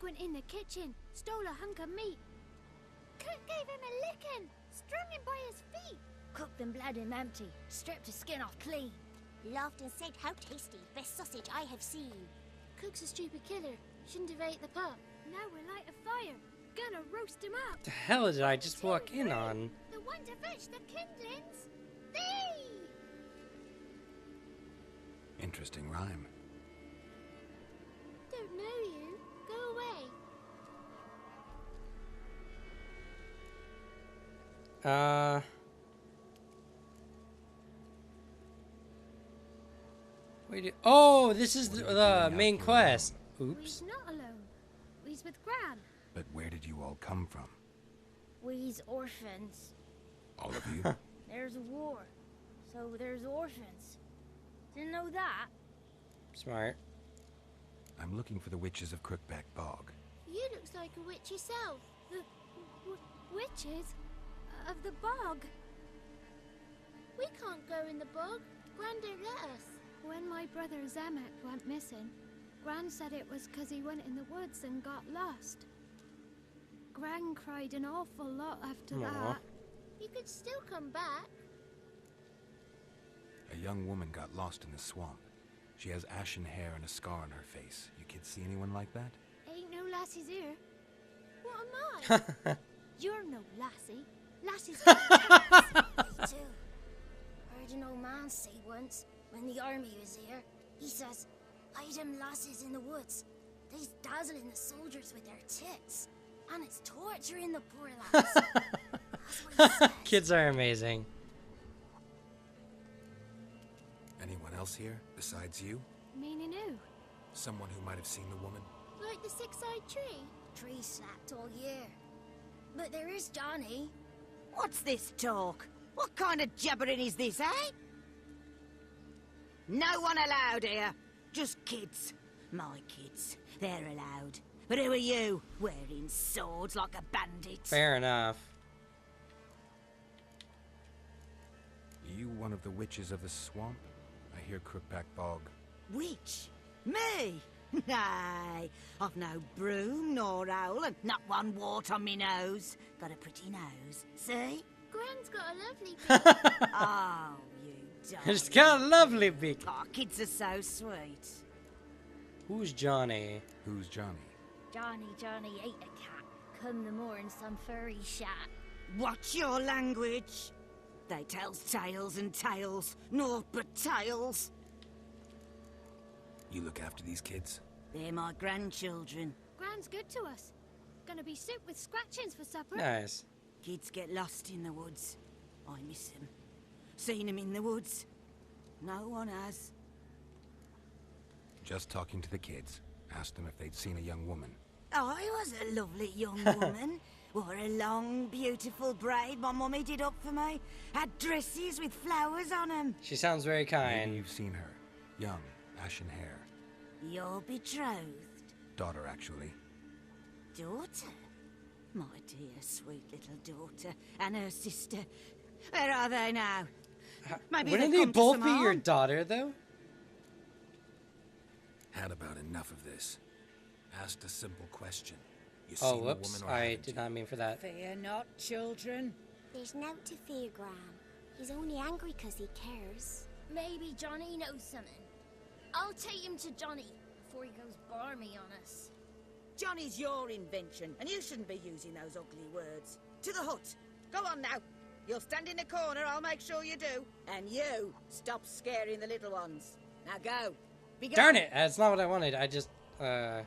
Cook went in the kitchen, stole a hunk of meat. Cook gave him a licking, strung him by his feet. Cooked and bled him empty, stripped his skin off clean. Laughed and said, "How tasty, best sausage I have seen." Cook's a stupid killer, shouldn't have ate the pup. Now we'll light a fire, gonna roast him up. The hell did I just walk in on? The one to fetch the kindlings. Thee! Interesting rhyme. Don't know you. Go away. Wait. Oh, this is the main quest. Oops. We's not alone. We's with Gran. But where did you all come from? We's orphans. All of you? There's a war, so there's orphans. Didn't know that. Smart. I'm looking for the witches of Crookback Bog. You looks like a witch yourself. The witches of the bog. We can't go in the bog. Gran don't let us. When my brother Zemek went missing, Gran said it was 'cause he went in the woods and got lost. Gran cried an awful lot after that. You could still come back. A young woman got lost in the swamp. She has ashen hair and a scar on her face. You kids see anyone like that? Ain't no lassies here. What am I? You're no lassie. Lassies are cats. Me too. Heard an old man say once, when the army was here, he says, "Hide them lasses in the woods. They's dazzling the soldiers with their tits. And it's torturing the poor lads." That's what he says. Kids are amazing. Anyone else here besides you? Meaning who? Someone who might have seen the woman? Like the six-eyed tree? Tree snapped all year. But there is Johnny. What's this talk? What kind of jabbering is this, eh? No one allowed here. Just kids. My kids. They're allowed. But who are you? Wearing swords like a bandit. Fair enough. You one of the witches of the swamp? I hear Crookback Bog. Witch? Me? Nay, I've no broom nor owl and not one wart on me nose. Got a pretty nose, see? Gran's got a lovely beak. Oh, you It's darling. got a lovely beak. Oh, kids are so sweet. Who's Johnny? Who's Johnny? Johnny ate a cat. Come the more in some furry shat. Watch your language. They tells tales and tales, naught but tales. You look after these kids? They're my grandchildren. Gran's good to us. Gonna be soup with scratchings for supper. Nice. Kids get lost in the woods. I miss them. Seen them in the woods. No one has. Just talking to the kids. Asked them if they'd seen a young woman. I was a lovely young woman. Wore a long, beautiful braid my mummy did up for me. Had dresses with flowers on them. She sounds very Maybe kind. you've seen her. Young, ashen hair. Your betrothed Daughter, actually. daughter? My dear, sweet little daughter. And her sister. Where are they now? Maybe Wouldn't they've they come to both some be your harm? daughter, though? Had about enough of this. Asked a simple question. You Oh, seen whoops. the woman or I haven't did you? not mean for that. Fear not, children. There's nought to fear, Gran. He's only angry 'cause he cares. Maybe Johnny knows something. I'll take him to Johnny before he goes barmy on us. Johnny's your invention, and you shouldn't be using those ugly words. To the hut. Go on now. You'll stand in the corner, I'll make sure you do. And you, stop scaring the little ones. Now go. Be gone. Darn it! That's not what I wanted. I just, I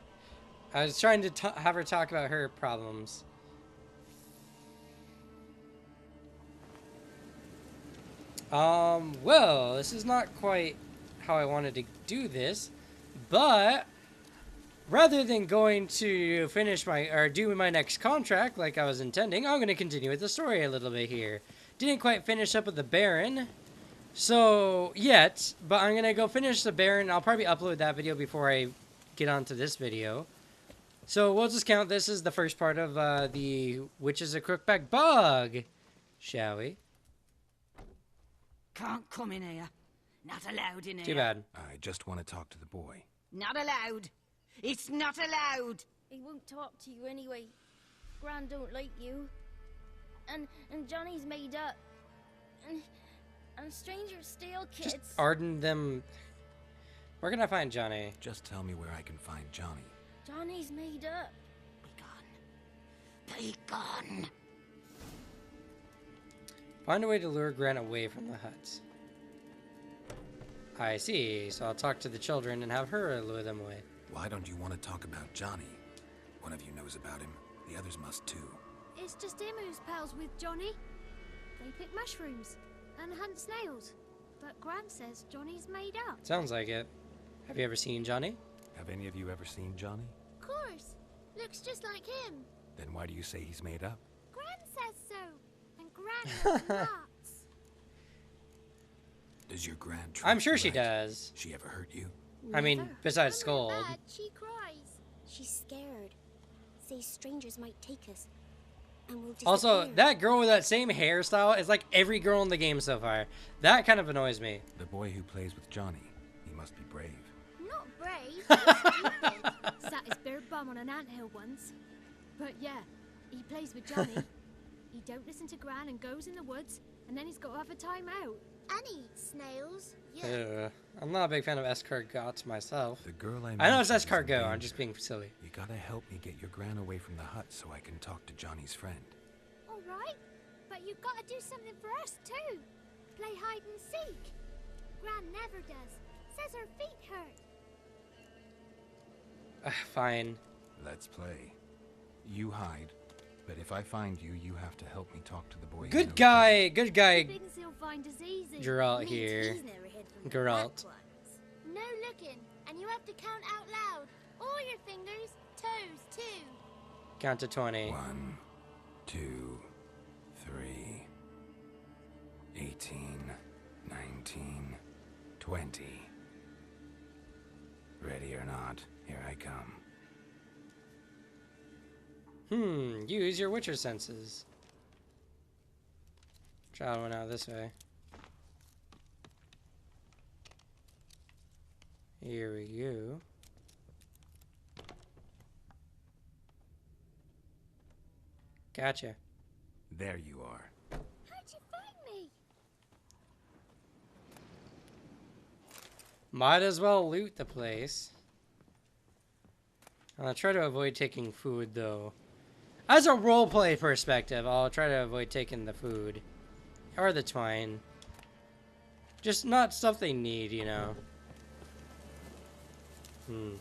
was trying to have her talk about her problems. Well, this is not quite how I wanted to do this, but rather than going to finish do my next contract like I was intending, I'm going to continue with the story a little bit here. Didn't quite finish up with the Baron, but I'm going to go finish the Baron. I'll probably upload that video before I get onto this video. So we'll just count this as the first part of the Witches of Crookback Bog, shall we? Can't come in here. Not allowed in here. Too bad. I just want to talk to the boy. Not allowed. It's not allowed. He won't talk to you anyway. Gran don't like you. And Johnny's made up. And strangers steal kids. Just Arden them. Where can I find Johnny? Just tell me where I can find Johnny. Johnny's made up. Be gone. Find a way to lure Grant away from the huts. I see, so I'll talk to the children and have her lure them away. Why don't you want to talk about Johnny? One of you knows about him. The others must too. It's just him who's pals with Johnny. They pick mushrooms and hunt snails. But Gran says Johnny's made up. Sounds like it. Have you ever seen Johnny? Have any of you ever seen Johnny? Of course. Looks just like him. Then why do you say he's made up? Gran says so. And Gran knows lots. Does your gran I'm sure she right? does. She ever hurt you? I mean, Never. besides When Scold. we're bad, she cries. She's scared. Says strangers might take us. And we'll Also, disappear. that girl with that same hairstyle is like every girl in the game so far. That kind of annoys me. The boy who plays with Johnny. He must be brave. Not brave. He's stupid. Sat his bare bum on an anthill once. But yeah, he plays with Johnny. He don't listen to Gran and goes in the woods, and then he's got to have a time out. And he eats snails. Yeah. I'm not a big fan of escargots myself. The girl I know it's mentioned is in escargot, I'm danger. just being silly. You gotta help me get your gran away from the hut so I can talk to Johnny's friend. All right, but you've got to do something for us too. Play hide and seek. Gran never does. Says her feet hurt. Fine. Let's play. You hide, but if I find you, you have to help me talk to the boy. who knows Good guy, good He guy, thinks he'll find us easy. Geralt Means here. he's never hid from the Geralt. black ones. No looking, and you have to count out loud. All your fingers, toes too. Count to 20. 1, 2, 3, 18, 19, 20. Ready or not, here I come. Use your Witcher senses. Child went out this way. Here we go. Gotcha. There you are. How'd you find me? Might as well loot the place. I'll try to avoid taking food though. As a roleplay perspective, I'll try to avoid taking the food. Or the twine. Just not stuff they need, you know. I'm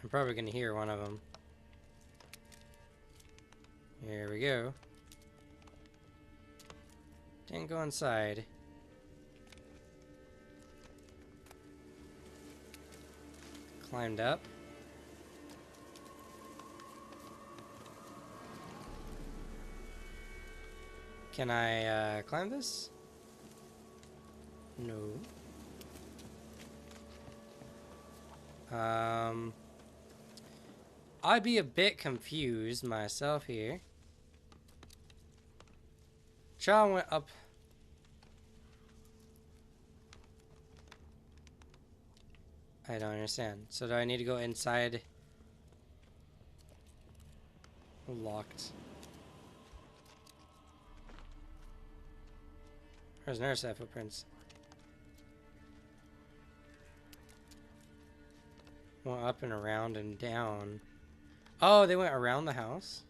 probably gonna hear one of them. Here we go. Didn't go inside. Climbed up. Can I climb this? No. I'd be a bit confused myself here. Child went up. I don't understand. So do I need to go inside? Locked. There's another set of footprints. Went up and around and down. Oh, they went around the house?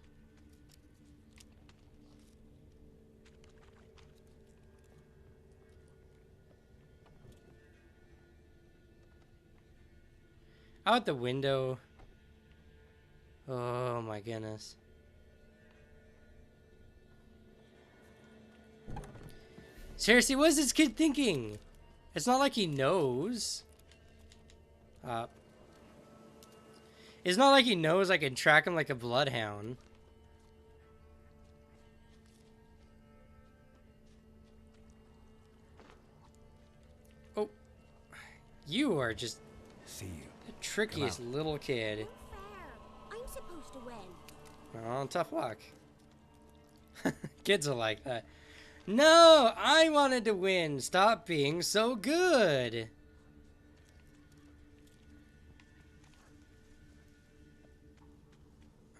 Out the window. Oh my goodness. Seriously, what is this kid thinking? It's not like he knows. It's not like he knows I can track him like a bloodhound. Oh. You are just See you. the trickiest little kid. Unfair. I'm supposed to win. Oh, tough luck. Kids are like that. No, I wanted to win. Stop being so good.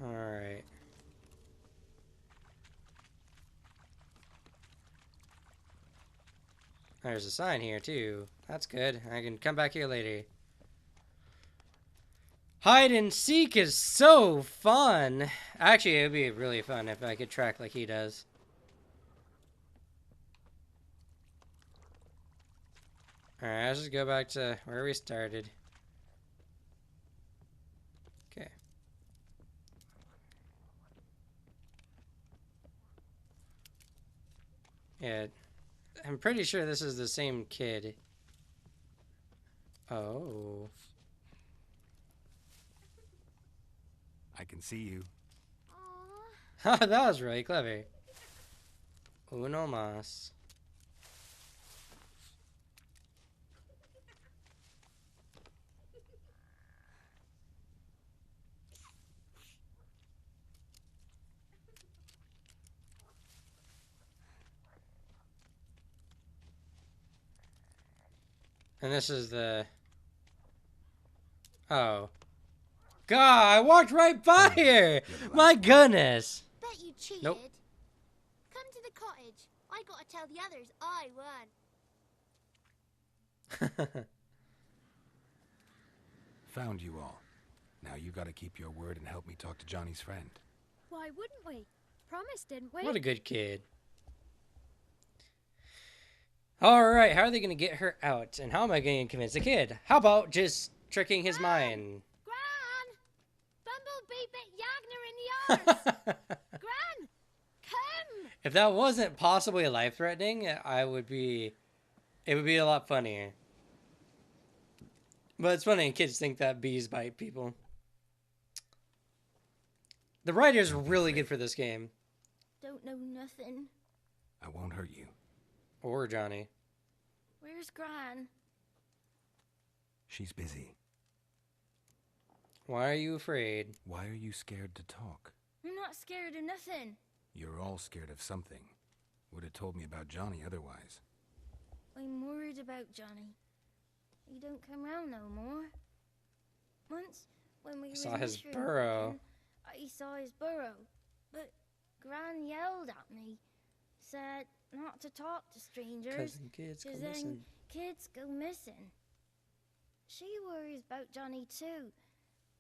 Alright. There's a sign here, too. That's good. I can come back here later. Hide and seek is so fun. Actually, it would be really fun if I could track like he does. Alright, let's just go back to where we started. Okay. Yeah, I'm pretty sure this is the same kid. Oh. I can see you. Aww. That was really clever. Uno mas. And this is the... Oh. God, I walked right by here! My goodness! Bet you cheated. Nope. Come to the cottage. I gotta tell the others I won. Found you all. Now you gotta keep your word and help me talk to Johnny's friend. Why wouldn't we? Promised, didn't we? What a good kid. Alright, how are they going to get her out? And how am I going to convince the kid? How about just tricking his mind? Gran! Bumblebee bit Yagner in the arse! Gran! Come! If that wasn't possibly life-threatening, it would be a lot funnier. But it's funny, kids think that bees bite people. The writer's really good for this game. Don't know nothing. I won't hurt you. Or Johnny. Where's Gran? She's busy. Why are you afraid? Why are you scared to talk? I'm not scared of nothing. You're all scared of something. Would have told me about Johnny otherwise. I'm worried about Johnny. He don't come round no more. Once, when we Saw was his mushroom burrow. picking, I saw his burrow. But Gran yelled at me. Said not to talk to strangers. Cousin kids go then missing. kids go missing. She worries about Johnny too.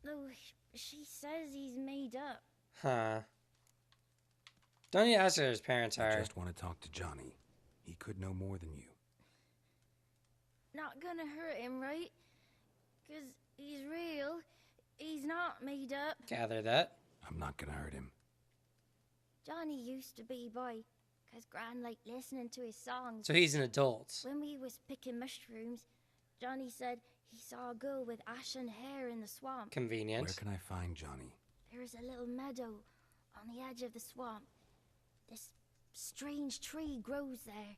Though she says he's made up. Huh. Don't you ask who his parents I are? just want to talk to Johnny. He could know more than you. Not gonna hurt him, right? 'Cause he's real. He's not made up. Gather that. I'm not gonna hurt him. Johnny used to be boy, 'cause Gran liked listening to his songs. So he's an adult. When we was picking mushrooms, Johnny said he saw a girl with ashen hair in the swamp. Convenient. Where can I find Johnny? There's a little meadow on the edge of the swamp. This strange tree grows there.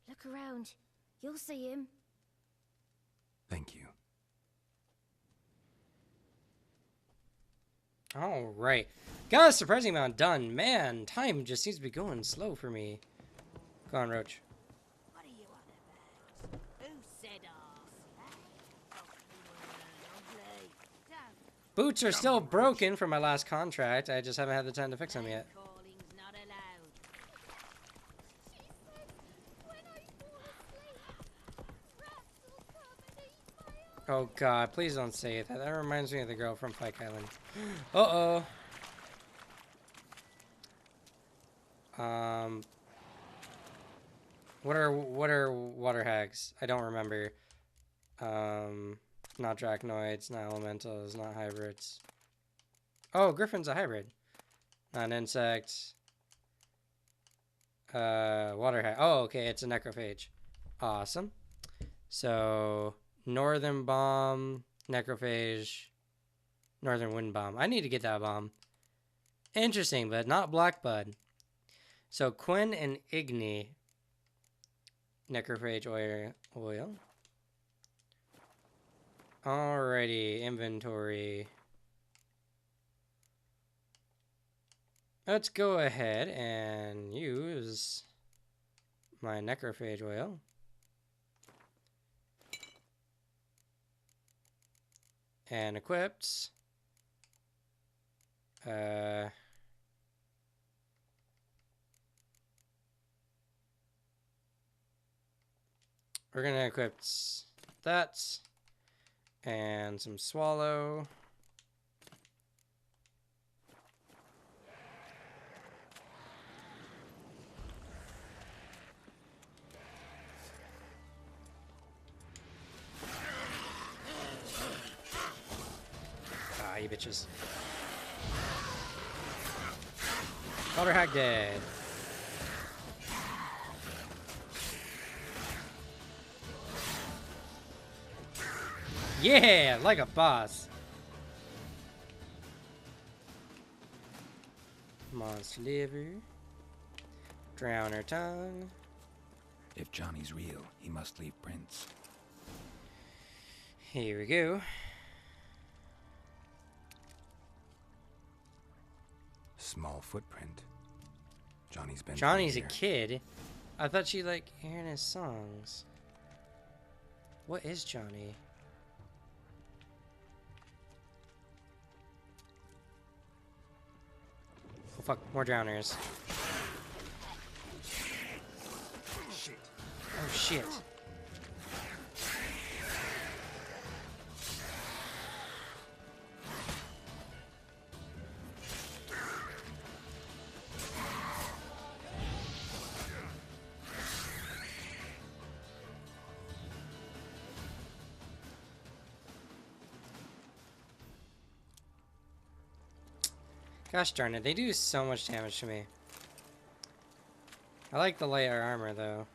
Look around. You'll see him. Thank you. Alright. Got a surprising amount done. Man, time just seems to be going slow for me. Go on, Roach. What are you on about? Who said arse? Boots are still broken from my last contract. I just haven't had the time to fix them yet. Calling's not allowed. She says when I fall asleep, rats will come and eat my eyes. Oh god, please don't say that. That reminds me of the girl from Pike Island. Uh-oh. What are water hags? I don't remember. Not drachnoids, not elementals, not hybrids. Oh, Griffin's a hybrid. Not an insect. Water hag. Oh, okay, it's a necrophage. Awesome. So, Northern Bomb, Necrophage, Northern Wind Bomb. I need to get that bomb. Interesting, but not Black Bud. So, Quinn and Igni. Necrophage oil. Alrighty, inventory. Let's go ahead and use my necrophage oil. And equipped. We're gonna equip that and some swallow. Ah, you bitches. Powder Hag dead. Yeah, like a boss. Monster liver. Drowner tongue. If Johnny's real, he must leave prints. Here we go. Small footprint. Johnny's been. Johnny's a here. kid. I thought she liked hearing his songs. What is Johnny? Oh fuck, more drowners. Shit. Oh shit. Gosh darn it, they do so much damage to me. I like the lighter armor though.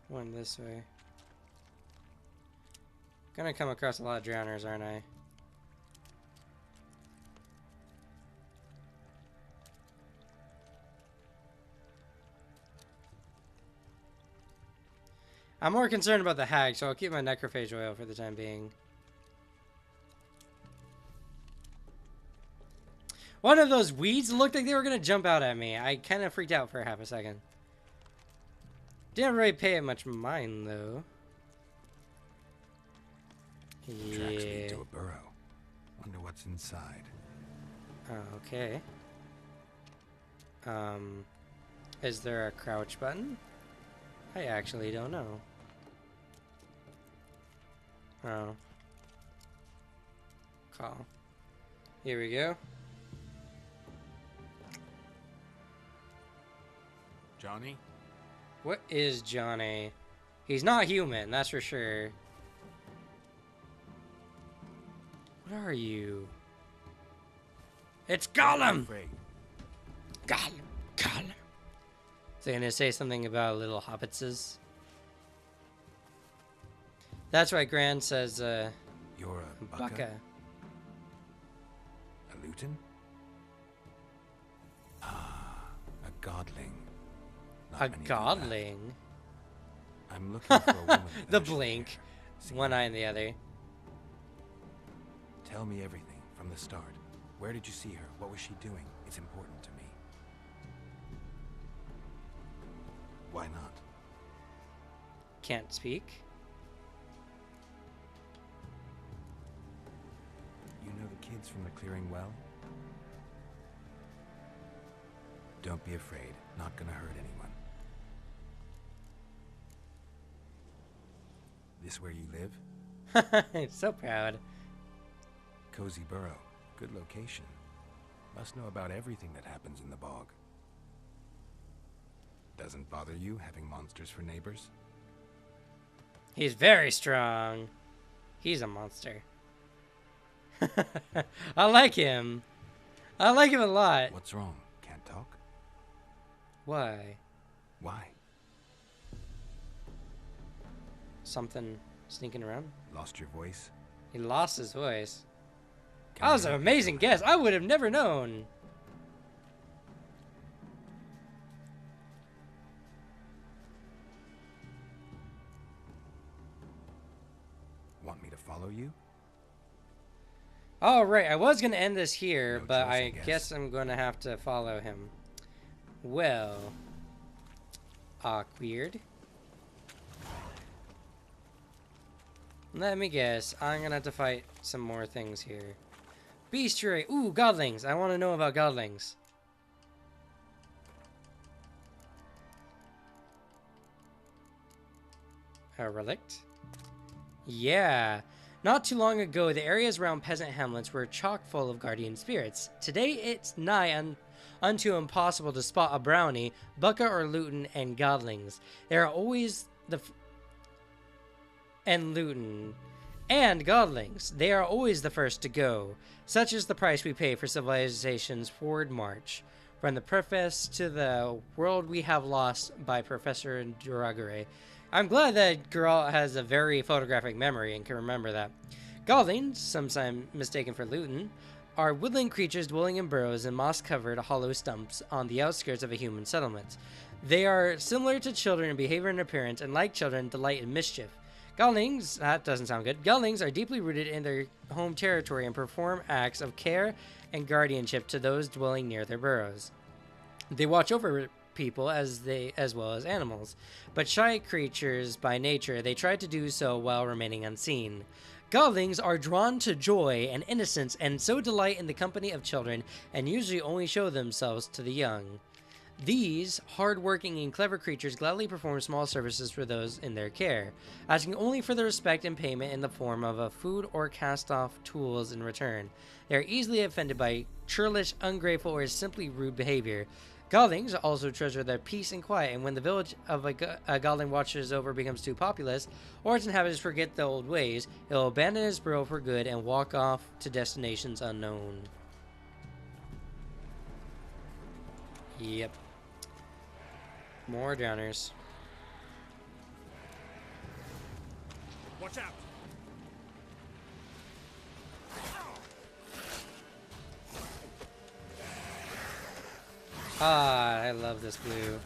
One this way. Gonna come across a lot of drowners, aren't I? I'm more concerned about the hag, so I'll keep my necrophage oil for the time being. One of those weeds looked like they were gonna jump out at me. I kind of freaked out for half a second. Didn't really pay it much mind though. Tracks lead to a burrow. Wonder what's inside. Oh, okay. Is there a crouch button? I actually don't know. Oh. Call. Here we go. Johnny? What is Johnny? He's not human, that's for sure. What are you? It's Gollum! Gollum! Gollum! Is he gonna say something about little hobbitses? That's right, Gran says, You're a Baka. A Luton? Ah, a godling. Not A many do that. godling? I'm looking for a woman with The ashen blink. hair. See One her? eye in the other. Tell me everything from the start. Where did you see her? What was she doing? It's important to me. Why not? Can't speak. You know the kids from the clearing well? Don't be afraid. Not gonna hurt anyone. This where you live? I'm so proud. Cozy Burrow. Good location. Must know about everything that happens in the bog. Doesn't bother you having monsters for neighbors? He's very strong. He's a monster. I like him. I like him a lot. What's wrong? Can't talk? Why? Why? Something sneaking around? Lost your voice? He lost his voice. Can That was I an help you? amazing guess. I would have never known. Want me to follow you? Oh, right. I was going to end this here, No but choice, I I guess. guess I'm going to have to follow him. Well. Awkward. Let me guess. I'm going to have to fight some more things here. Bestiary. Ooh, godlings. I want to know about godlings. A relict? Yeah. Not too long ago, the areas around peasant hamlets were chock full of guardian spirits. Today, it's nigh unto impossible to spot a brownie, bucka or luton, and godlings. They are always and luton and godlings. They are always the first to go. Such is the price we pay for civilization's forward march. From the preface to the world we have lost by Professor Duragare. I'm glad that Geralt has a very photographic memory and can remember that. Godlings, sometimes mistaken for luton, are woodland creatures dwelling in burrows and moss-covered hollow stumps on the outskirts of a human settlement. They are similar to children in behavior and appearance, and like children, delight in mischief. Godlings, that doesn't sound good. Godlings are deeply rooted in their home territory and perform acts of care and guardianship to those dwelling near their burrows. They watch over people as well as animals, but shy creatures by nature, they try to do so while remaining unseen. Godlings are drawn to joy and innocence and so delight in the company of children and usually only show themselves to the young. These hard-working and clever creatures gladly perform small services for those in their care, asking only for the respect and payment in the form of a food or cast-off tools in return. They are easily offended by churlish, ungrateful, or simply rude behavior. Godlings also treasure their peace and quiet, and when the village of a Godling watches over becomes too populous, or its inhabitants forget the old ways, it will abandon its burrow for good and walk off to destinations unknown. Yep. More drowners. Watch out! Ah, I love this blue.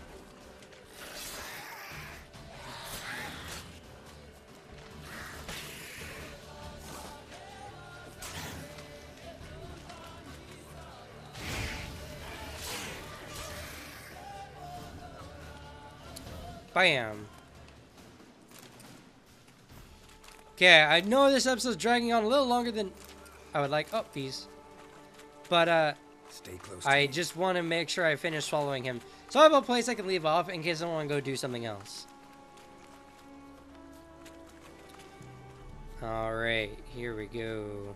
Bam. Okay, I know this episode's dragging on a little longer than I would like. Oh, bees. But, Stay close. I just want to make sure I finish following him. So I have a place I can leave off in case I want to go do something else. Alright, here we go.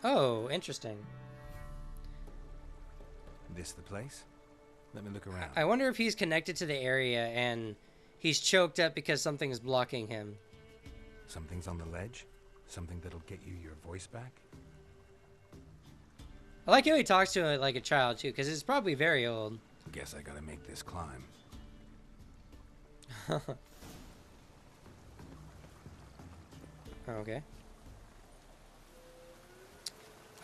Oh, interesting. This the place? Let me look around. I wonder if he's connected to the area and he's choked up because something is blocking him. Something's on the ledge? Something that'll get you your voice back? I like how he talks to it like a child too, because it's probably very old. Guess I gotta make this climb. Okay.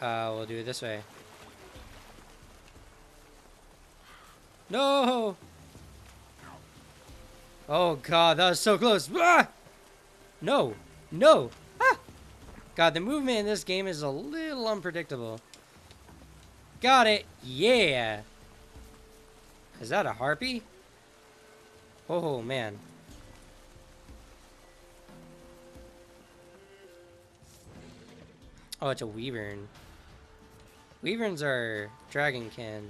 We'll do it this way. No! Oh god, that was so close. Ah! No! No! Ah! God, the movement in this game is a little unpredictable. Got it! Yeah! Is that a harpy? Oh man. Oh, it's a wyvern. Wyverns are dragonkin.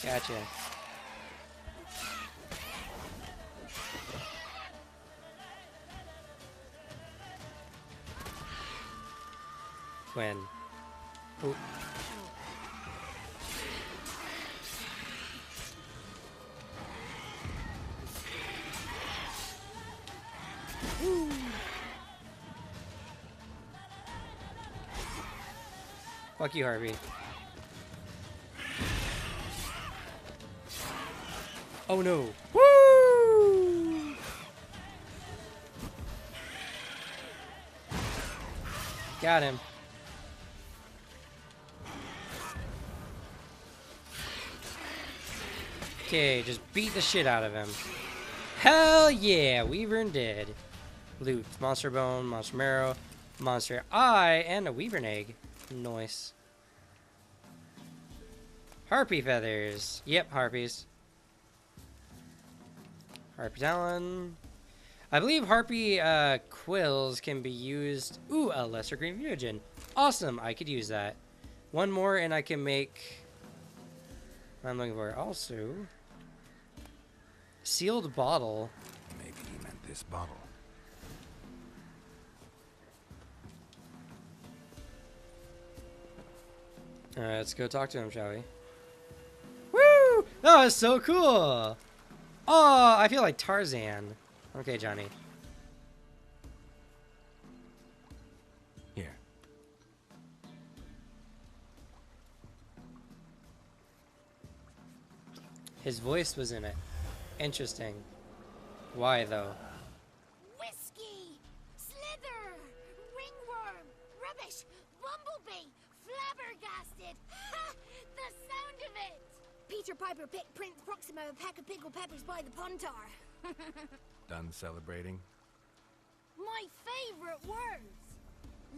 Gotcha. When? Ooh. Fuck you, Harvey. Oh no. Woo! Got him. Okay, just beat the shit out of him. Hell yeah, Wyvern dead. Loot. Monster bone, monster marrow, monster eye, and a wyvern egg. Nice. Harpy feathers. Yep, harpies. Harpy talon. I believe harpy quills can be used. Ooh, a lesser green mutagen. Awesome, I could use that. One more and I can make... I'm looking for also... Sealed bottle. Maybe he meant this bottle. Alright, let's go talk to him, shall we? Woo! That was so cool! Oh, I feel like Tarzan. Okay, Johnny. Here. His voice was in it. Interesting. Why, though? Whiskey! Slither! Ringworm! Rubbish! Bumblebee! Flabbergasted! Ha! The sound of it! Peter Piper picked Prince Proximo a pack of pickled peppers by the pontar. Done celebrating? My favorite words!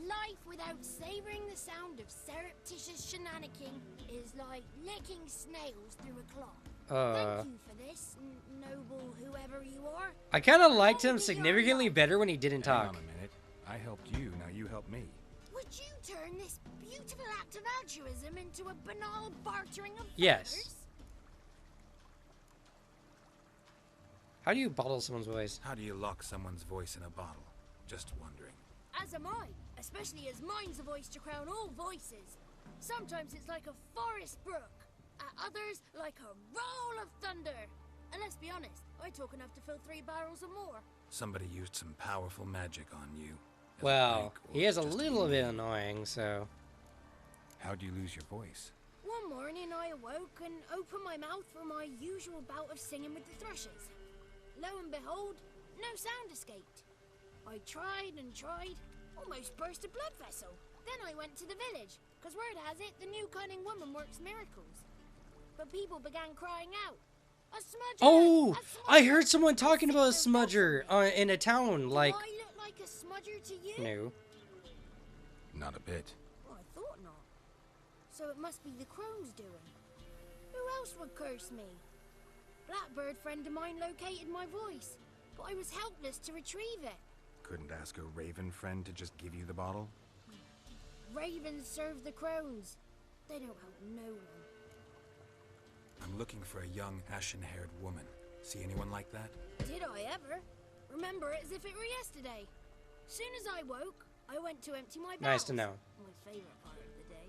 Life without savoring the sound of surreptitious shenanigans is like licking snails through a cloth. Thank you for this, noble whoever you are. I kind of liked him significantly better when he didn't Hang talk. on a minute. I helped you, now you help me. Would you turn this beautiful act of altruism into a banal bartering of Yes. favors? How do you bottle someone's voice? How do you lock someone's voice in a bottle? Just wondering. As am I, especially as mine's a voice to crown all voices. Sometimes it's like a forest brook, at others like a roll of thunder. And let's be honest, I talk enough to fill 3 barrels or more. Somebody used some powerful magic on you. as a Well, prank or he is a just little bit mean. annoying, so... How'd you lose your voice? One morning I awoke and opened my mouth for my usual bout of singing with the thrushes. Lo and behold, no sound escaped. I tried and tried, almost burst a blood vessel. Then I went to the village, because word has it the new cunning woman works miracles. But people began crying out, "A smudger! Oh! A I smudger!" heard someone talking about a Sick of smudger in a town, like... Do I look like a smudger to you? No. Not a bit. Well, I thought not. So it must be the crone's doing. Who else would curse me? Blackbird friend of mine located my voice, but I was helpless to retrieve it. Couldn't ask a raven friend to just give you the bottle? Ravens serve the crones. They don't help no one. I'm looking for a young, ashen-haired woman. See anyone like that? Did I ever? Remember it as if it were yesterday. Soon as I woke, I went to empty my bowels. Nice to know. My favorite part of the day.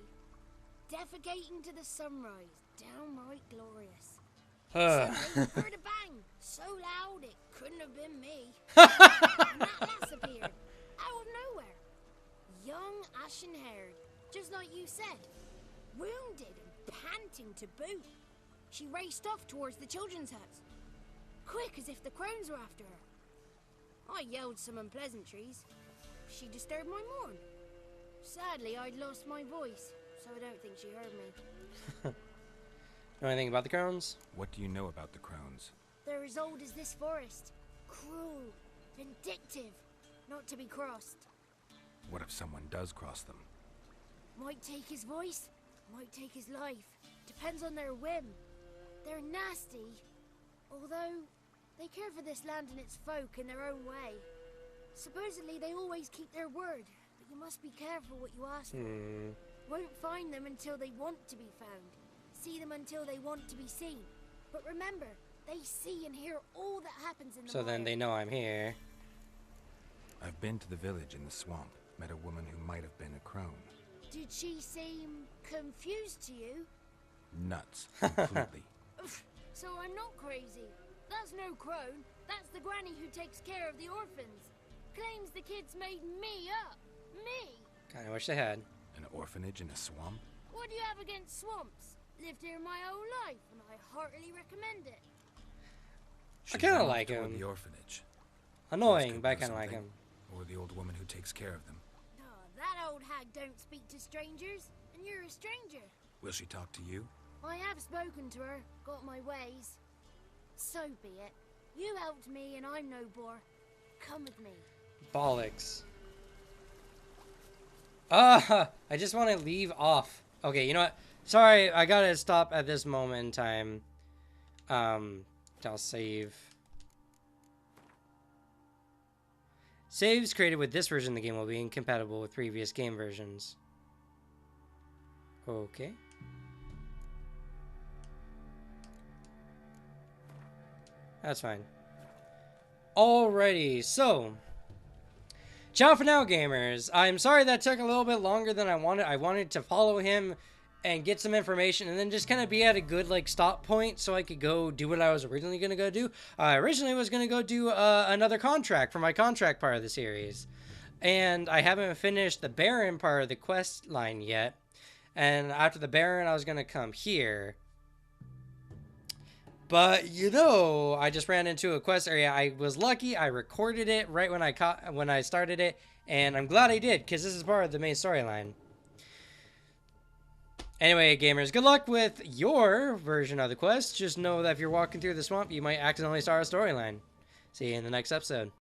Defecating to the sunrise. Downright glorious. Suddenly, heard a bang, so loud it couldn't have been me. And that lass appeared, out of nowhere. Young, ashen-haired, just like you said. Wounded and panting to boot. She raced off towards the children's huts, quick as if the crones were after her. I yelled some unpleasantries. She disturbed my morn. Sadly, I'd lost my voice, so I don't think she heard me. Know anything about the crones? What do you know about the crones? They're as old as this forest. Cruel, vindictive, not to be crossed. What if someone does cross them? Might take his voice, might take his life. Depends on their whim. They're nasty, although they care for this land and its folk in their own way. Supposedly they always keep their word, but you must be careful what you ask for. Won't find them until they want to be found. See them until they want to be seen. But remember, they see and hear all that happens in the So then mire. they know I'm here. I've been to the village in the swamp. Met a woman who might have been a crone. Did she seem confused to you? Nuts. Completely. So I'm not crazy. That's no crone. That's the granny who takes care of the orphans. Claims the kids made me up. Me? Kinda wish they had. An orphanage in a swamp? What do you have against swamps? Lived here my whole life, and I heartily recommend it. She kinda ran off like toward him. the orphanage. Annoying, Could but I know kinda like him. something. Or the old woman who takes care of them. Oh, that old hag don't speak to strangers, and you're a stranger. Will she talk to you? I have spoken to her, got my ways. So be it. You helped me, and I'm no bore. Come with me. Bollocks. I just want to leave off. Okay, you know what? Sorry, I gotta stop at this moment in time. I'll save. Saves created with this version of the game will be incompatible with previous game versions. Okay. That's fine. Alrighty, so. Ciao for now, gamers. I'm sorry that took a little bit longer than I wanted. I wanted to follow him and get some information and then just kind of be at a good, like, stop point so I could go do what I was originally going to go do. I originally was going to go do another contract for my contract part of the series. And I haven't finished the Baron part of the quest line yet. And after the Baron, I was going to come here. But, you know, I just ran into a quest area. I was lucky. I recorded it right when I started it. And I'm glad I did, because this is part of the main storyline. Anyway, gamers, good luck with your version of the quest. Just know that if you're walking through the swamp, you might accidentally start a storyline. See you in the next episode.